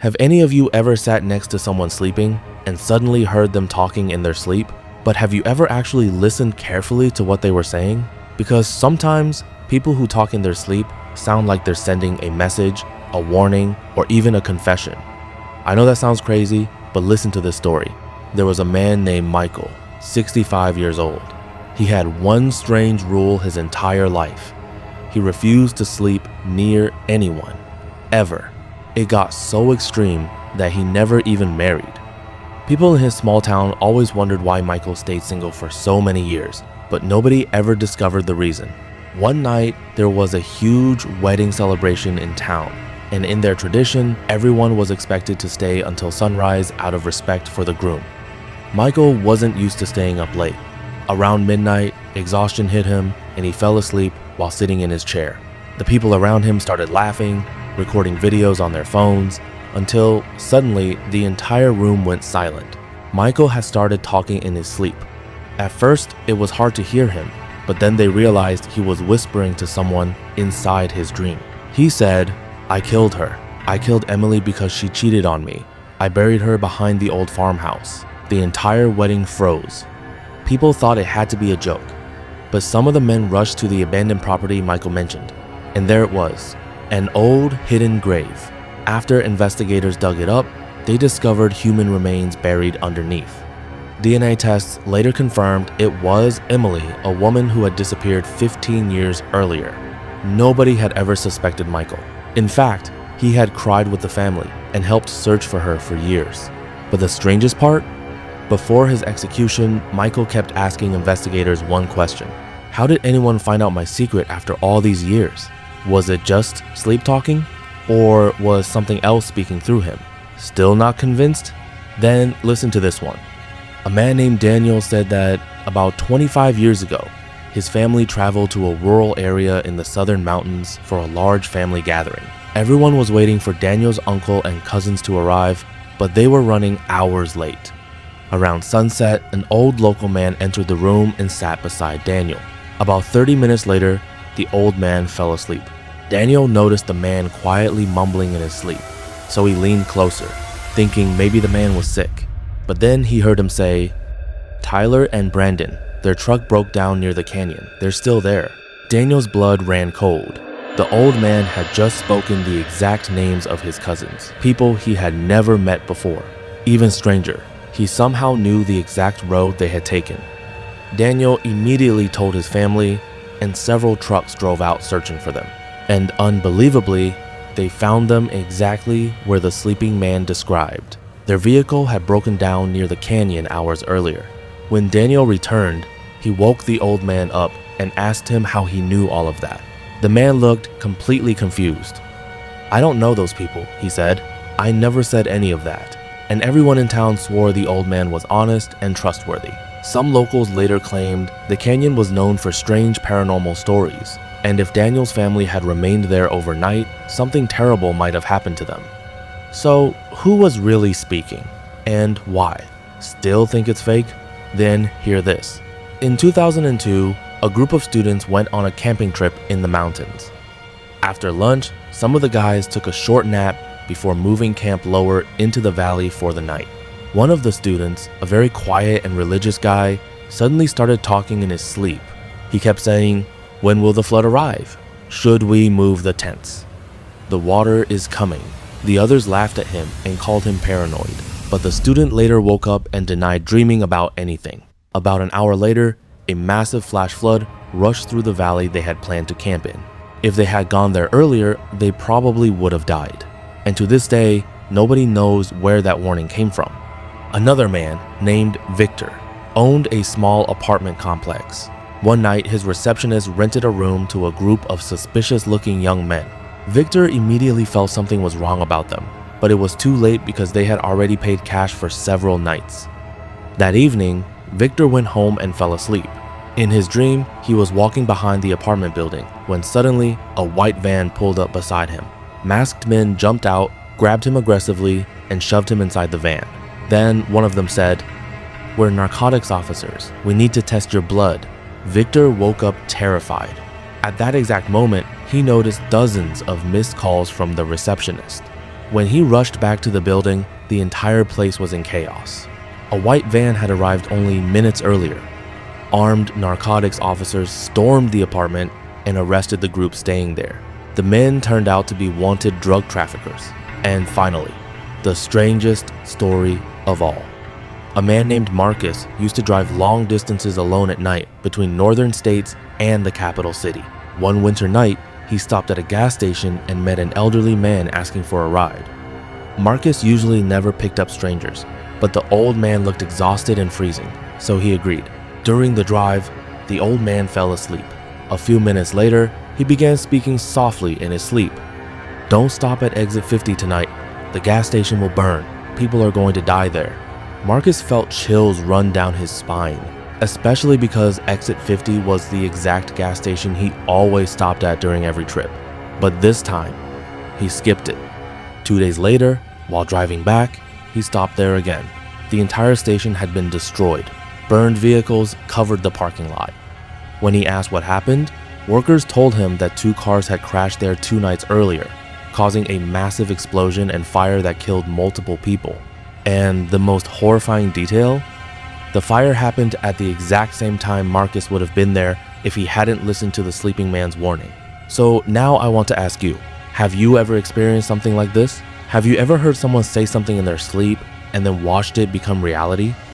Have any of you ever sat next to someone sleeping and suddenly heard them talking in their sleep? But have you ever actually listened carefully to what they were saying? Because sometimes people who talk in their sleep sound like they're sending a message, a warning, or even a confession. I know that sounds crazy, but listen to this story. There was a man named Michael, 65 years old. He had one strange rule his entire life. He refused to sleep near anyone, ever. It got so extreme that he never even married. People in his small town always wondered why Michael stayed single for so many years, but nobody ever discovered the reason. One night, there was a huge wedding celebration in town, and in their tradition, everyone was expected to stay until sunrise out of respect for the groom. Michael wasn't used to staying up late. Around midnight, exhaustion hit him, and he fell asleep while sitting in his chair. The people around him started laughing, recording videos on their phones, until suddenly the entire room went silent. Michael had started talking in his sleep. At first, it was hard to hear him, but then they realized he was whispering to someone inside his dream. He said, "I killed her. I killed Emily because she cheated on me. I buried her behind the old farmhouse." The entire wedding froze. People thought it had to be a joke, but some of the men rushed to the abandoned property Michael mentioned, and there it was. An old hidden grave. After investigators dug it up, they discovered human remains buried underneath. DNA tests later confirmed it was Emily, a woman who had disappeared 15 years earlier. Nobody had ever suspected Michael. In fact, he had cried with the family and helped search for her for years. But the strangest part? Before his execution, Michael kept asking investigators one question. How did anyone find out my secret after all these years? Was it just sleep talking? Or was something else speaking through him? Still not convinced? Then listen to this one. A man named Daniel said that about 25 years ago, his family traveled to a rural area in the southern mountains for a large family gathering. Everyone was waiting for Daniel's uncle and cousins to arrive, but they were running hours late. Around sunset, an old local man entered the room and sat beside Daniel. About 30 minutes later, the old man fell asleep. Daniel noticed the man quietly mumbling in his sleep, so he leaned closer, thinking maybe the man was sick. But then he heard him say, "Tyler and Brandon, their truck broke down near the canyon. They're still there." Daniel's blood ran cold. The old man had just spoken the exact names of his cousins, people he had never met before. Even stranger, he somehow knew the exact road they had taken. Daniel immediately told his family, and several trucks drove out searching for them. And unbelievably, they found them exactly where the sleeping man described. Their vehicle had broken down near the canyon hours earlier. When Daniel returned, he woke the old man up and asked him how he knew all of that. The man looked completely confused. "I don't know those people," he said. "I never said any of that." And everyone in town swore the old man was honest and trustworthy. Some locals later claimed the canyon was known for strange paranormal stories, and if Daniel's family had remained there overnight, something terrible might have happened to them. So, who was really speaking? And why? Still think it's fake? Then hear this. In 2002, a group of students went on a camping trip in the mountains. After lunch, some of the guys took a short nap before moving camp lower into the valley for the night. One of the students, a very quiet and religious guy, suddenly started talking in his sleep. He kept saying, "When will the flood arrive? Should we move the tents? The water is coming." The others laughed at him and called him paranoid, but the student later woke up and denied dreaming about anything. About an hour later, a massive flash flood rushed through the valley they had planned to camp in. If they had gone there earlier, they probably would have died. And to this day, nobody knows where that warning came from. Another man, named Victor, owned a small apartment complex. One night, his receptionist rented a room to a group of suspicious-looking young men. Victor immediately felt something was wrong about them, but it was too late because they had already paid cash for several nights. That evening, Victor went home and fell asleep. In his dream, he was walking behind the apartment building when suddenly a white van pulled up beside him. Masked men jumped out, grabbed him aggressively, and shoved him inside the van. Then one of them said, "We're narcotics officers. We need to test your blood." Victor woke up terrified. At that exact moment, he noticed dozens of missed calls from the receptionist. When he rushed back to the building, the entire place was in chaos. A white van had arrived only minutes earlier. Armed narcotics officers stormed the apartment and arrested the group staying there. The men turned out to be wanted drug traffickers. And finally, the strangest story of all. A man named Marcus used to drive long distances alone at night between northern states and the capital city. One winter night, he stopped at a gas station and met an elderly man asking for a ride. Marcus usually never picked up strangers, but the old man looked exhausted and freezing, so he agreed. During the drive, the old man fell asleep. A few minutes later, he began speaking softly in his sleep. "Don't stop at exit 50 tonight. The gas station will burn. People are going to die there." Marcus felt chills run down his spine, especially because exit 50 was the exact gas station he always stopped at during every trip. But this time, he skipped it. 2 days later, while driving back, he stopped there again. The entire station had been destroyed. Burned vehicles covered the parking lot. When he asked what happened, workers told him that 2 cars had crashed there 2 nights earlier, causing a massive explosion and fire that killed multiple people. And the most horrifying detail? The fire happened at the exact same time Marcus would have been there if he hadn't listened to the sleeping man's warning. So now I want to ask you, have you ever experienced something like this? Have you ever heard someone say something in their sleep and then watched it become reality?